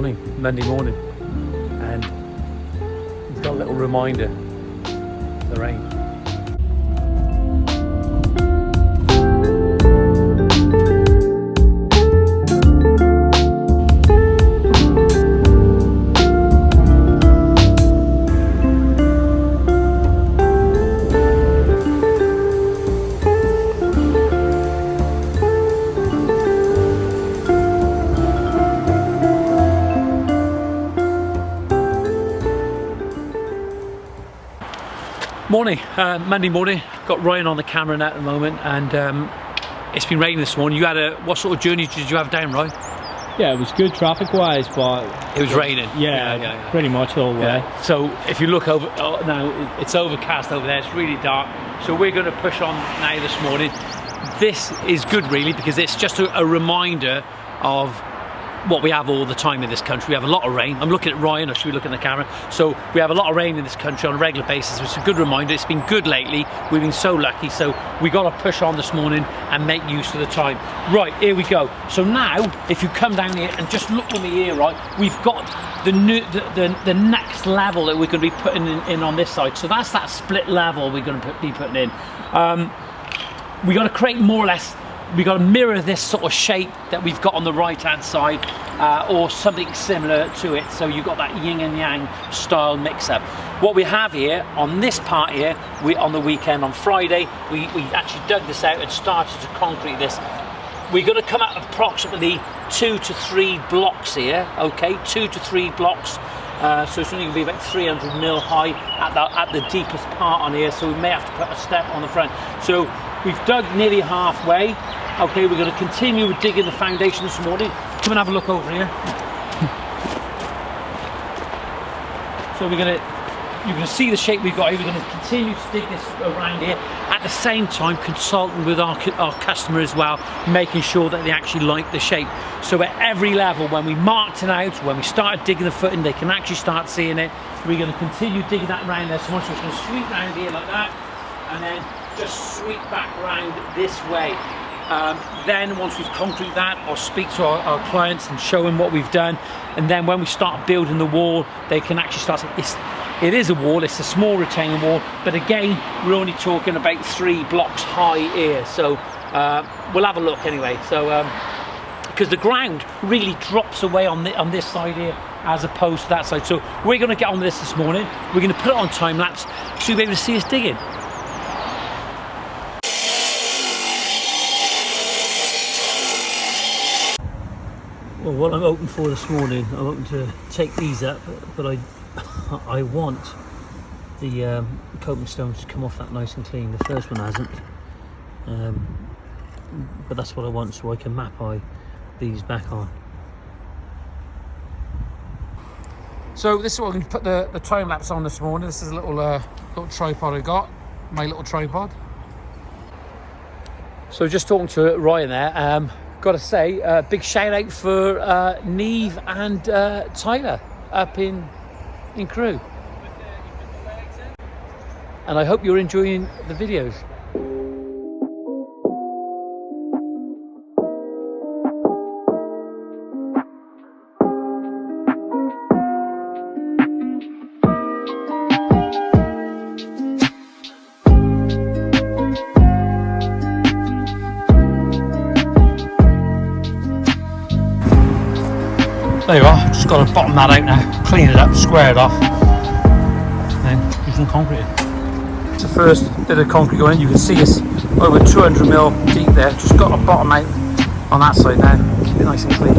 morning, Monday morning, and we've got a little reminder of the rain. Morning, Monday morning. Got Ryan on the camera now at the moment, and it's been raining this morning. You had what sort of journey did you have down, Ryan? Yeah, it was good traffic wise, but it was raining. Yeah, pretty much all the way. So if you look over, now it's overcast over there, it's really dark. So we're going to push on now this morning. This is good really, because it's just a reminder of what we have all the time in this country. We have a lot of rain. I'm looking at Ryan, or should we look at the camera? So we have a lot of rain in this country on a regular basis. It's a good reminder. It's been good lately. We've been so lucky. So we got to push on this morning and make use of the time. Right, here we go. So now, if you come down here and just look with me here, right, we've got the next level that we're going to be putting in on this side. So that's that split level we're going to be putting in. We got to create more or less. We've got to mirror this sort of shape that we've got on the right hand side, or something similar to it, so you've got that yin and yang style mix up. What we have here on this part here, on the weekend, on Friday, we actually dug this out and started to concrete this. We're going to come out approximately 2 to 3 blocks here, okay, 2 to 3 blocks. So it's only going to be about 300 mil high at the deepest part on here, so we may have to put a step on the front. So we've dug nearly halfway. Okay, we're going to continue with digging the foundation this morning. Come and have a look over here. So you're going to see the shape we've got here. We're going to continue to dig this around here. At the same time, consulting with our customer as well, making sure that they actually like the shape. So at every level, when we marked it out, when we started digging the footing, they can actually start seeing it. We're going to continue digging that round there. So once we're going to sweep round here like that, and then just sweep back round this way. Then once we've concrete that, I'll speak to our clients and show them what we've done, and then when we start building the wall, they can actually start saying, it is a wall, it's a small retaining wall, but again, we're only talking about 3 blocks high here, so we'll have a look anyway. So because the ground really drops away on this side here as opposed to that side, so we're going to get on this morning. We're going to put it on time lapse so you'll be able to see us digging. Well, what I'm hoping for this morning, I'm hoping to take these up, but I want the coping stones to come off that nice and clean. The first one hasn't, but that's what I want, so I can map these back on. So this is what I'm going to put the time lapse on this morning. This is a little tripod I got, my little tripod. So just talking to Ryan there. Got to say, big shout out for Neve and Tyler up in Crewe. And I hope you're enjoying the videos. There you are, just got to bottom that out now, clean it up, square it off, and then you can concrete it. It's the first bit of concrete going in. You can see it's over 200 mil deep there, just got to bottom out on that side now, keep it nice and clean.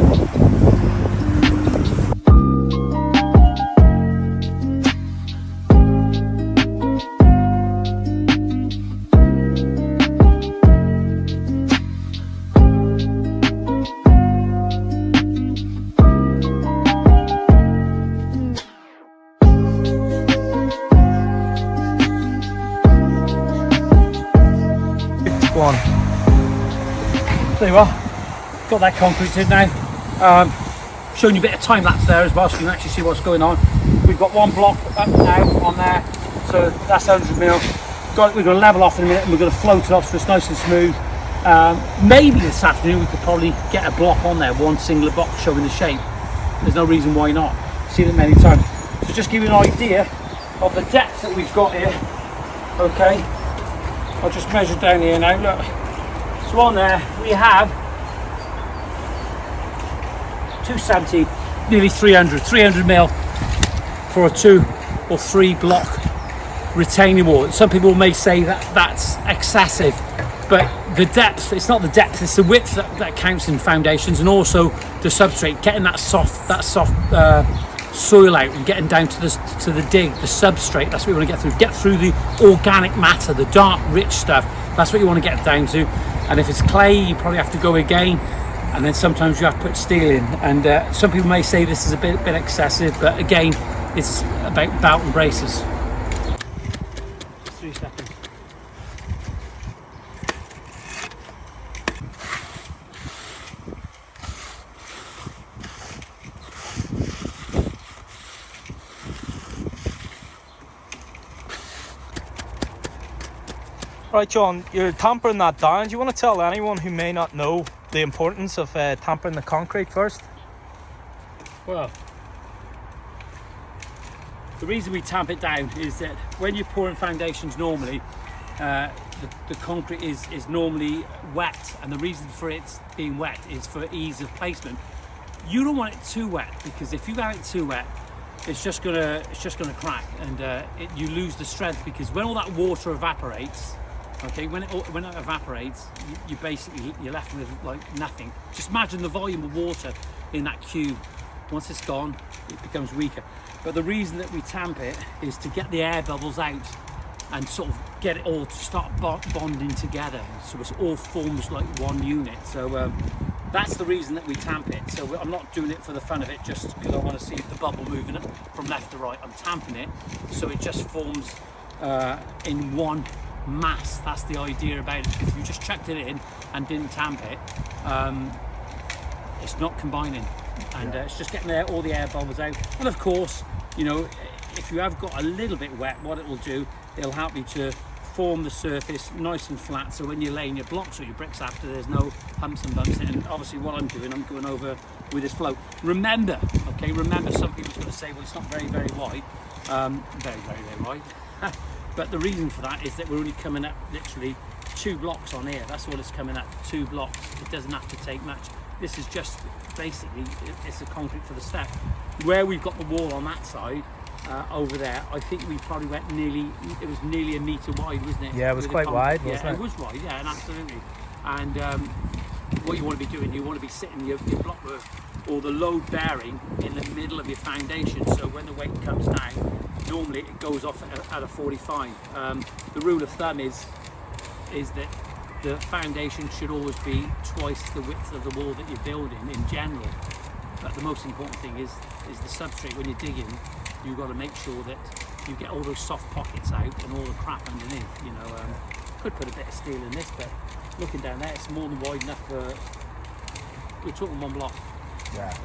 One. There you are, got that concrete in now. Showing you a bit of time lapse there as well, so you can actually see what's going on. We've got 1 block up now on there, so that's 100 mil. We're going to level off in a minute, and we're going to float it off so it's nice and smooth. Maybe this afternoon we could probably get a block on there, 1 singular block showing the shape. there's no reason why not. Seen it many times. So just give you an idea of the depth that we've got here. Okay, I'll just measure down here now, look. So on there we have 270, nearly 300 mil for a 2 or 3 block retaining wall. Some people may say that that's excessive, but the depth, it's not the depth, it's the width that counts in foundations, and also the substrate, getting that soft soil out and getting down to the dig, the substrate. That's what you want to get through the organic matter, the dark rich stuff. That's what you want to get down to. And if it's clay, you probably have to go again, and then sometimes you have to put steel in. And some people may say this is a bit excessive, but again, it's about belt and braces. 3 seconds. Right, John, you're tampering that down. Do you want to tell anyone who may not know the importance of tampering the concrete first? Well, the reason we tamp it down is that when you're pouring foundations normally, the concrete is normally wet, and the reason for it being wet is for ease of placement. You don't want it too wet, because if you have it too wet, it's just gonna crack, and you lose the strength, because when all that water evaporates, okay, when it evaporates, you're left with like nothing. Just imagine the volume of water in that cube. Once it's gone, it becomes weaker. But the reason that we tamp it is to get the air bubbles out and sort of get it all to start bonding together, so it all forms like one unit. So that's the reason that we tamp it. So I'm not doing it for the fun of it, just because I want to see the bubble moving from left to right. I'm tamping it so it just forms in one mass. That's the idea about it. If you just chucked it in and didn't tamp it, it's not combining, and it's just getting all the air bubbles out. And of course, you know, if you have got a little bit wet, what it will do, it'll help you to form the surface nice and flat, so when you're laying your blocks or your bricks after, there's no humps and bumps. And obviously what I'm doing, I'm going over with this float. Remember, some people's going to say, well, it's not very wide. Very wide. But the reason for that is that we're only coming up literally 2 blocks on here. That's all it's coming up, 2 blocks. It doesn't have to take much. This is just basically, it's the concrete for the step. Where we've got the wall on that side, over there, I think we probably went it was nearly a metre wide, wasn't it? Yeah, it was quite wide, wasn't it? Yeah, it was wide, yeah, and absolutely. And what you want to be doing, you want to be sitting your blockwork or the load bearing in the middle of your foundation, so when the weight comes down, normally it goes off at a 45. The rule of thumb is that the foundation should always be twice the width of the wall that you're building in general. But the most important thing is the substrate. When you're digging, you've got to make sure that you get all those soft pockets out and all the crap underneath. You know, could put a bit of steel in this, but looking down there, it's more than wide enough for. We're talking 1 block. Yeah. So.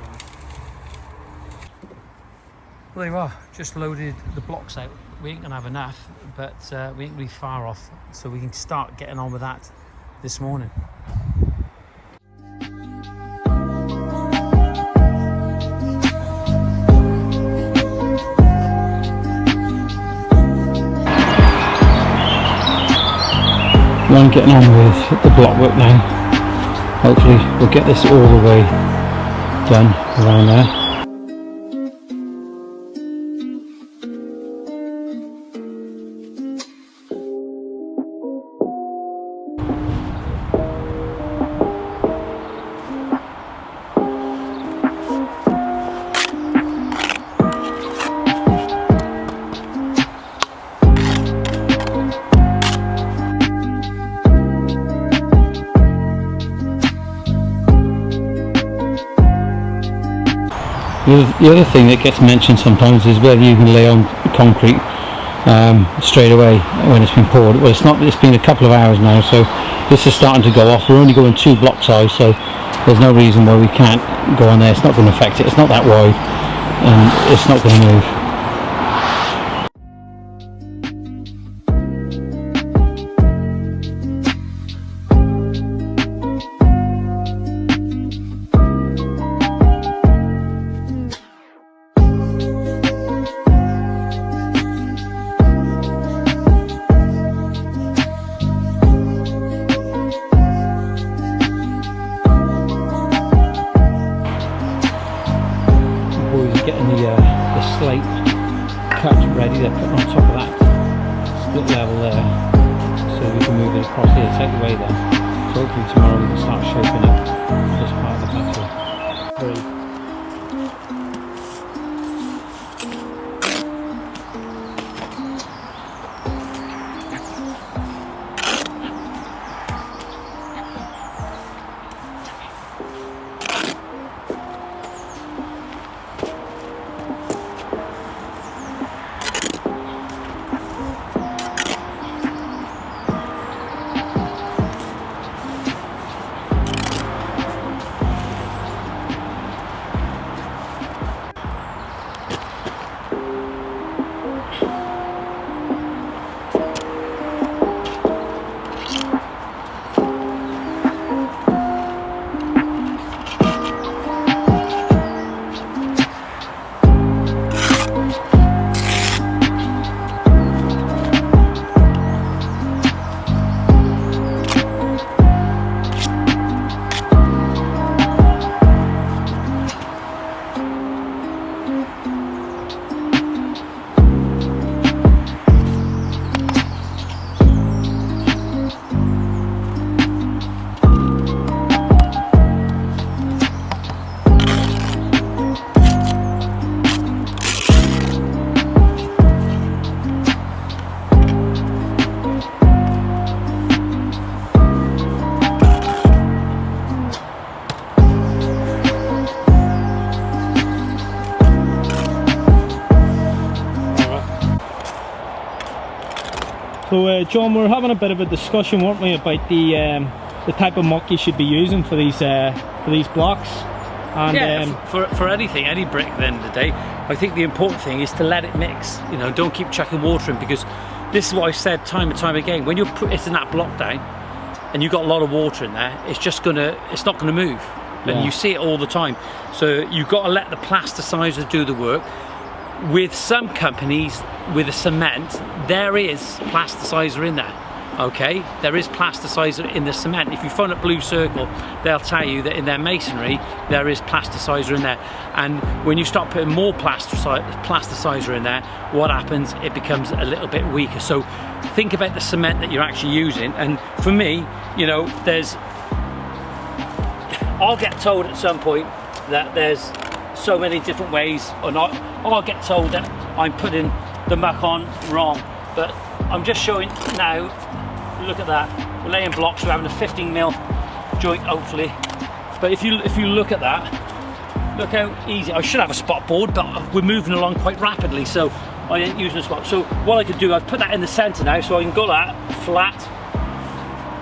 Well, there you are. Just loaded the blocks out. We ain't gonna have enough, but we ain't really far off, so we can start getting on with that this morning. I'm getting on with the block work now. Hopefully we'll get this all the way done around there. The other thing that gets mentioned sometimes is whether you can lay on concrete straight away when it's been poured. Well, it's been a couple of hours now, so this is starting to go off. We're only going 2 block size, so there's no reason why we can't go on there. It's not going to affect it. It's not that wide, and it's not going to move. slate cut ready. They're putting on top of that split level there, so we can move it across here, take away then. So hopefully tomorrow we can start shaping up this part of the patio. Very So John, we're having a bit of a discussion, weren't we, about the type of muck you should be using for these blocks. And yeah, for anything, any brick at the end of the day, I think the important thing is to let it mix. You know, don't keep chucking water in, because this is what I've said time and time again. When you're putting that block down and you've got a lot of water in there, it's not gonna move. And Yeah. you see it all the time. So you've got to let the plasticizer do the work. With some companies, with the cement, there is plasticizer in there. Okay, there is plasticizer in the cement. If you phone up Blue Circle, they'll tell you that in their masonry there is plasticizer in there. And when you start putting more plasticizer in there, what happens? It becomes a little bit weaker. So think about the cement that you're actually using. And for me, you know, I'll get told at some point that there's so many different ways, or not. I'll get told that I'm putting the muck on wrong, but I'm just showing now. Look at that, we're laying blocks, we're having a 15mm joint hopefully, but if you look at that, look how easy. I should have a spot board, but we're moving along quite rapidly, so I ain't using a spot. So what I could do, I've put that in the center now, so I can go that flat,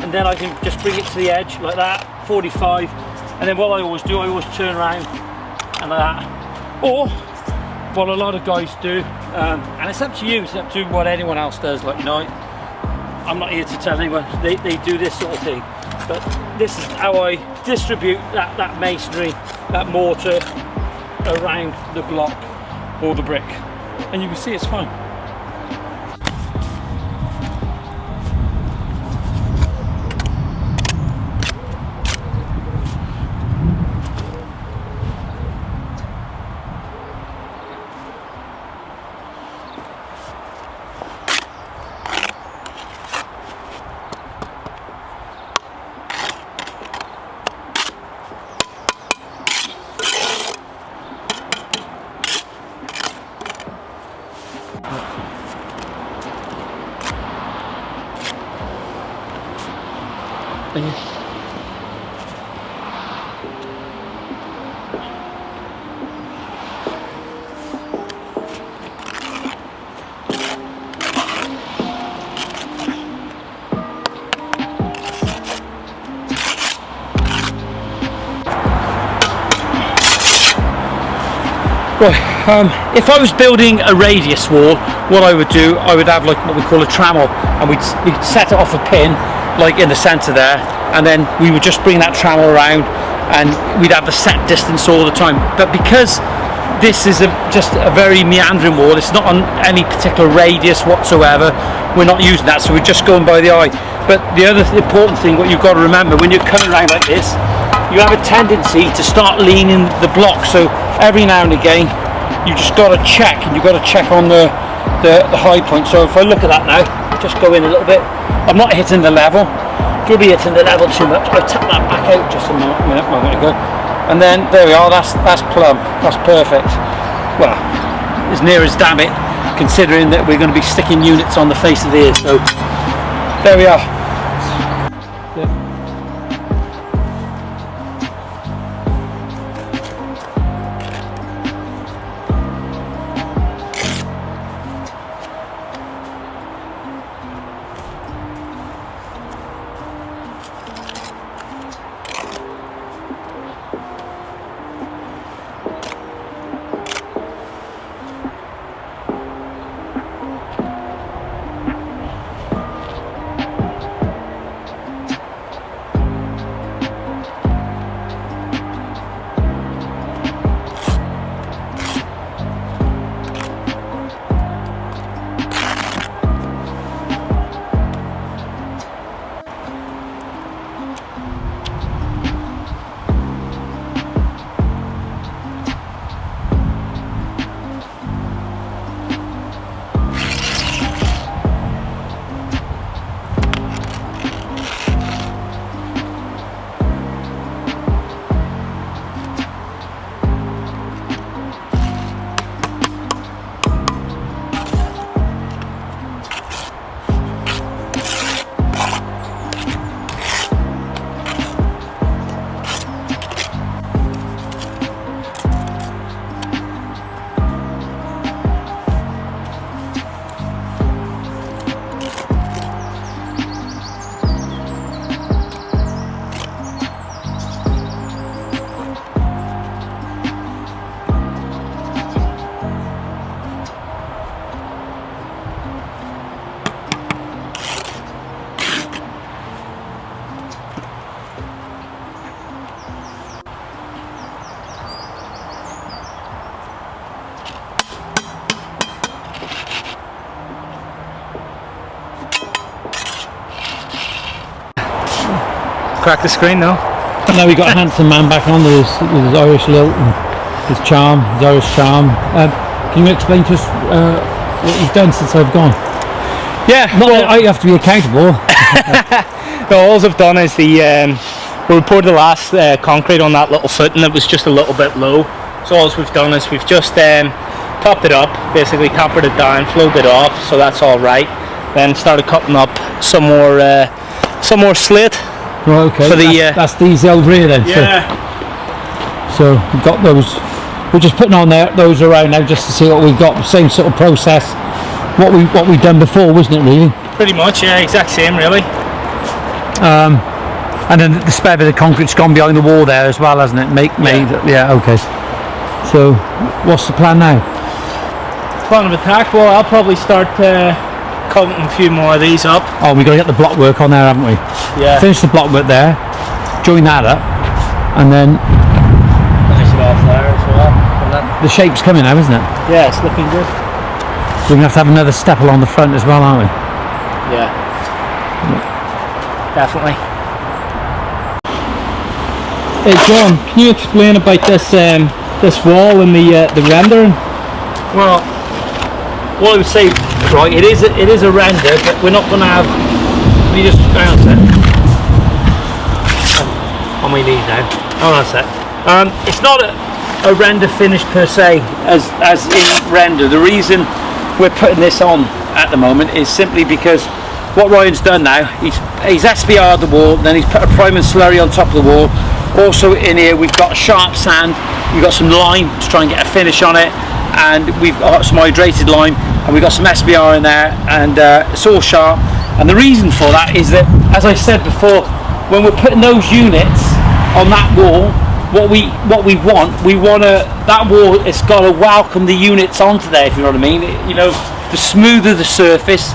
and then I can just bring it to the edge like that, 45, and then what I always do, I always turn around and like that. Or what a lot of guys do, and it's up to you, it's up to what anyone else does. Like, you know, I'm not here to tell anyone, they do this sort of thing, but this is how I distribute that masonry, that mortar around the block or the brick, and you can see it's fine. Right, if I was building a radius wall, what I would do, I would have like what we call a trammel, and we'd set it off a pin, like in the centre there, and then we would just bring that trammel around, and we'd have the set distance all the time. But because this is just a very meandering wall, it's not on any particular radius whatsoever, we're not using that, so we're just going by the eye. But the other important thing, what you've got to remember, when you're coming around like this, you have a tendency to start leaning the block, so every now and again you just got to check, and you've got to check on the high point. So if I look at that now, just go in a little bit. I'm not hitting the level. If you'll be hitting the level too much, I tap that back out just a moment ago, and then there we are. That's plumb. That's perfect. Well, as near as damn it, considering that we're going to be sticking units on the face of the ear. So there we are. Crack the screen now. Now we've got a handsome man back on with his Irish lilt and his charm, his Irish charm. Can you explain to us what you've done since I've gone? Yeah, Not that I have to be accountable. no, all I've done is we poured the last concrete on that little foot, and it was just a little bit low. So all we've done is we've just topped it up, basically tampered it down, flowed it off, so that's all right. Then started cutting up some more slate. Right, okay. For that's these over here then. Yeah. So we've got those. We're just putting on those around now just to see what we've got. Same sort of process. What we've done before, wasn't it? Really. Pretty much, yeah. Exact same, really. And then the spare bit of concrete's gone behind the wall there as well, hasn't it? Yeah. Okay. So what's the plan now? Plan of attack. Well, I'll probably start cutting a few more of these up. Oh, we've got to get the block work on there, haven't we? Yeah. Finish the block work there, join that up, and then Finish it off there as well. And then, the shape's coming now, isn't it? yeah, it's looking good. We're going to have another step along the front as well, aren't we? Yeah. Definitely. Hey John, can you explain about this wall and the rendering? Well, what I would say, right, it is a render, but we're not going to have. Let me just hang on a sec. On my knees now. Hold on a sec. It's not a render finish per se, as in render. The reason we're putting this on at the moment is simply because what Ryan's done now, he's SBR'd the wall, then he's put a prime and slurry on top of the wall. Also in here we've got sharp sand, we've got some lime to try and get a finish on it, and we've got some hydrated lime, and we've got some SBR in there, and it's all sharp. And the reason for that is that, as I said before, when we're putting those units on that wall, what we want that wall, it's got to welcome the units onto there, if you know what I mean. You know, the smoother the surface,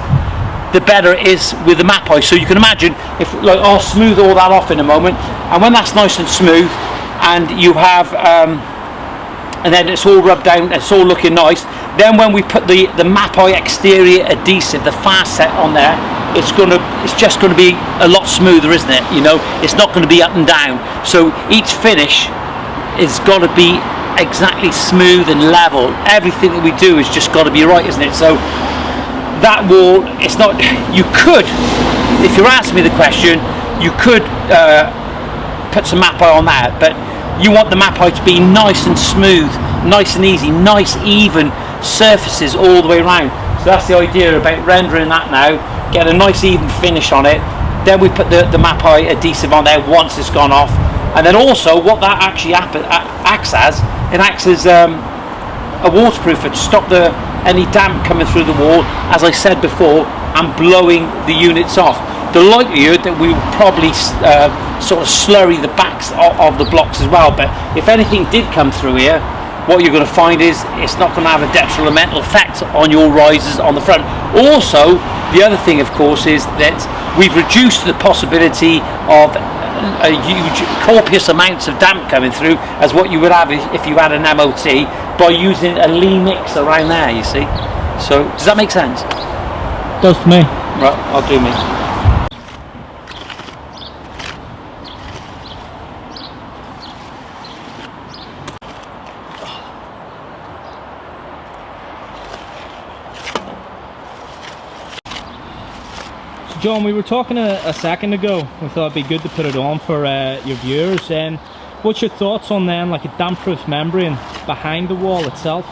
the better it is with the map ice. So you can imagine, if like, I'll smooth all that off in a moment, and when that's nice and smooth, and you have and then it's all rubbed down, it's all looking nice, then when we put the Mapai exterior adhesive, the fast set on there, it's just gonna be a lot smoother, isn't it? You know, it's not gonna be up and down. So each finish is gotta be exactly smooth and level. Everything that we do has just got to be right, isn't it? So that wall, it's not, you could, if you're asking me the question, you could put some MapI on that, but you want the MapI to be nice and smooth, nice and easy, nice even surfaces all the way around. So that's the idea about rendering that now, get a nice even finish on it. Then we put the MapI adhesive on there once it's gone off. And then also what that actually acts as, it acts as a waterproofer to stop any damp coming through the wall, as I said before, and blowing the units off. The likelihood that we will probably sort of slurry the backs of the blocks as well, but if anything did come through here, what you're going to find is it's not going to have a detrimental effect on your risers on the front. Also, the other thing of course is that we've reduced the possibility of a huge copious amounts of damp coming through as what you would have if you had an MOT by using a Lee mix around there, you see. So does that make sense? Does to me. Right, I'll do me. John, we were talking a second ago. We thought it'd be good to put it on for your viewers. What's your thoughts on then, like a damp-proof membrane behind the wall itself?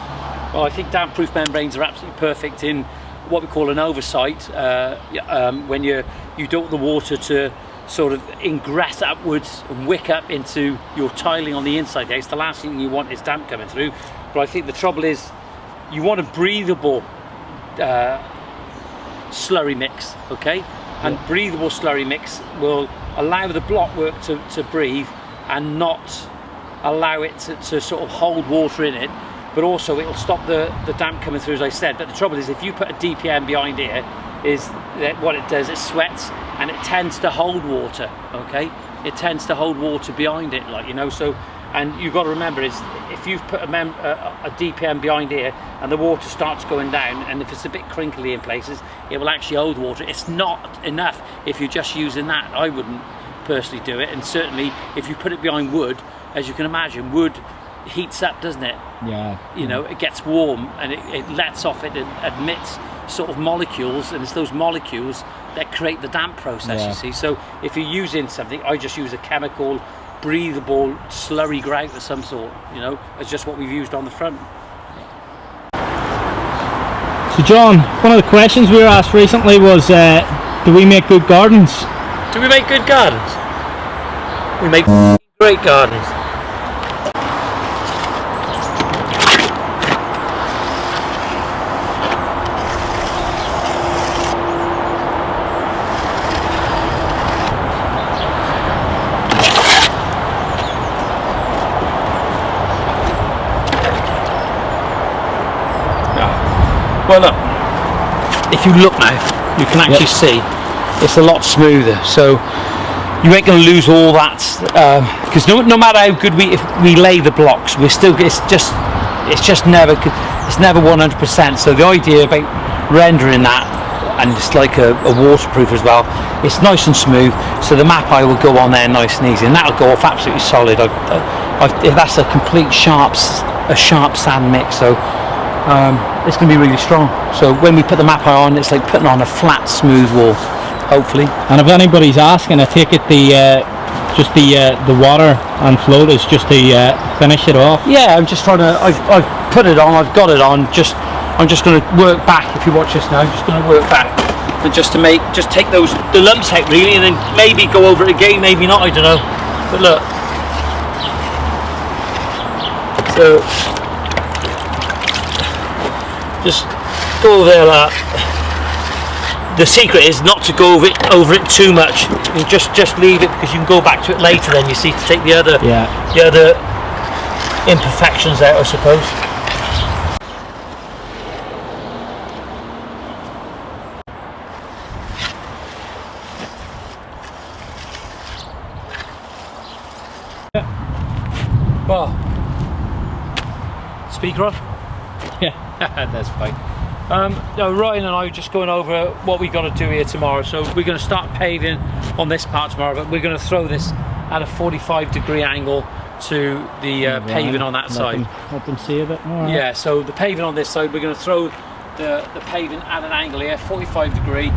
Well, I think damp-proof membranes are absolutely perfect in what we call an oversight, when you don't want the water to sort of ingress upwards and wick up into your tiling on the inside there. It's the last thing you want is damp coming through. But I think the trouble is you want a breathable slurry mix, okay? And breathable slurry mix will allow the block work to breathe and not allow it to sort of hold water in it, but also it'll stop the damp coming through, as I said. But the trouble is if you put a DPM behind here, is that what it does, it sweats and it tends to hold water, okay? It tends to hold water behind it, like, you know. So, and you've got to remember is if you've put a DPM behind here and the water starts going down, and if it's a bit crinkly in places, it will actually hold water. It's not enough if you're just using that. I wouldn't personally do it, and certainly if you put it behind wood, as you can imagine, wood heats up, doesn't it? Yeah. You know, it gets warm and it lets off, it admits sort of molecules, and it's those molecules that create the damp process, you see. So if you're using something, I just use a chemical breathable slurry grout of some sort, you know, as just what we've used on the front. So John, one of the questions we were asked recently was, do we make good gardens? Do we make good gardens? We make great gardens. Well, look, if you look now, you can actually see it's a lot smoother. So you ain't going to lose all that, because no matter how good if we lay the blocks, we're still it's never 100%. So the idea about rendering that, and it's like a waterproof as well, it's nice and smooth. So the MapI will go on there nice and easy, and that'll go off absolutely solid. That's a complete sharp sand mix. So. It's going to be really strong. So when we put the MapI on, it's like putting on a flat, smooth wall, hopefully. And if anybody's asking, I take it the water and floaters just to finish it off. Yeah, I'm just trying to. I've put it on. I've got it on. I'm just going to work back. If you watch this now, I'm just going to work back, and just take the lumps out really, and then maybe go over it again. Maybe not. I don't know. But look. So. Just go over there like that. The secret is not to go over it too much. You just leave it, because you can go back to it later then, you see, to take the other imperfections out, I suppose. Well, speaker on? Yeah. That's fine. No, Ryan and I are just going over what we got to do here tomorrow. So we're going to start paving on this part tomorrow, but we're going to throw this at a 45-degree angle to the paving on that side. Let them see a bit more. Yeah, so the paving on this side, we're going to throw the paving at an angle here, 45 degree.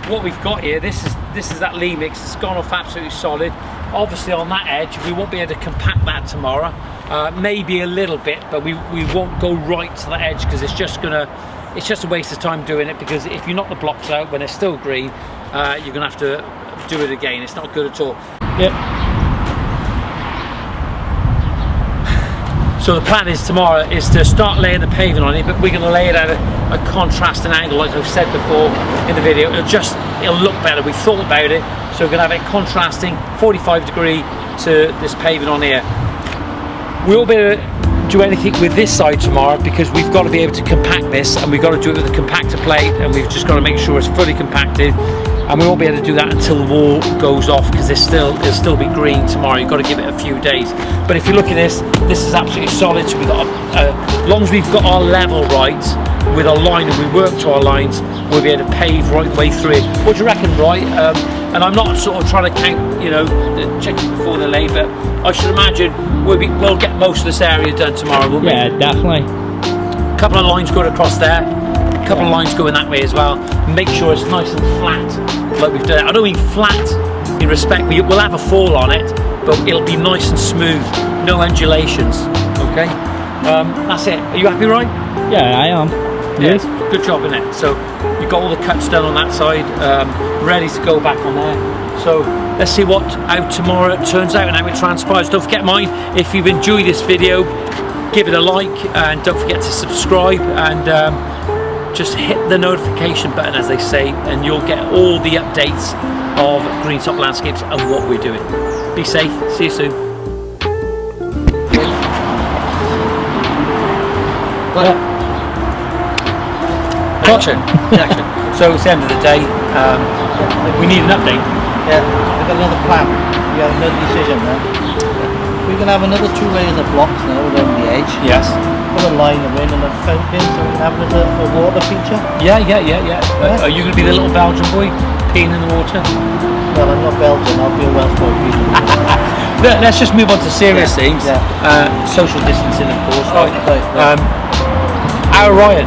What we've got here, this is that Lee mix. It's gone off absolutely solid. Obviously on that edge, we won't be able to compact that tomorrow. Maybe a little bit, but we won't go right to the edge because it's just a waste of time doing it, because if you knock the blocks out when they're still green, you're gonna have to do it again. It's not good at all. Yep. So the plan is tomorrow is to start laying the paving on it, but we're going to lay it at a contrasting angle, like I've said before in the video. It'll look better. We thought about it, so we're going to have it contrasting 45 degree to this paving on here. We won't be able to do anything with this side tomorrow because we've got to be able to compact this, and we've got to do it with a compactor plate, and we've just got to make sure it's fully compacted. And we won't be able to do that until the wall goes off, because it'll still be green tomorrow. You've got to give it a few days. But if you look at this is absolutely solid. So we've got, as long as we've got our level right with our line and we work to our lines, we'll be able to pave right the way through it. What do you reckon, Roy? And I'm not sort of trying to count, you know, check it before the lay, but I should imagine we'll get most of this area done tomorrow, won't we? Yeah, definitely. A couple of lines going across there. A couple of lines going that way as well. Make sure it's nice and flat, like we've done it. I don't mean flat in respect, we'll have a fall on it, but it'll be nice and smooth, no undulations. Okay, that's it. Are you happy, right? Yeah, I am. Yes. Good job in it. So you've got all the cuts done on that side, ready to go back on there. So let's see how tomorrow turns out and how it transpires. Don't forget, if you've enjoyed this video, give it a like, and don't forget to subscribe, and just hit the notification button, as they say, and you'll get all the updates of Greentop Landscapes and what we're doing. Be safe. See you soon. Action. Action. So it's the end of the day. We need an update. Yeah, we've got another plan. We have another decision now. We're going to have another 2 layers of blocks now around the edge. Yes. Put a line them in and a fountain, so we can have a water feature. Yeah. Are you going to be the little Belgian boy peeing in the water? Well, I'm not Belgian, I'll be a Welsh boy. Let's just move on to serious things. Yeah. Social distancing, of course. Oh, right. Our Ryan,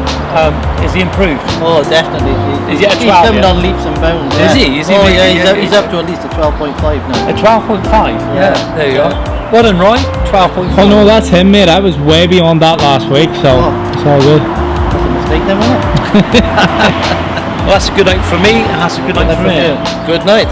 is he improved? Oh, definitely. Is he at 12? He's coming on leaps and bounds. Is he? Is he oh, really? yeah, he's up to at least a 12.5 now. A 12.5? Yeah. There you go. Well done, Roy. 12.5. Oh no, that's him, mate. I was way beyond that last week, so it's all good. That's a mistake then, wasn't it? Well, that's a good night for me, and that's a good night for him. Good night.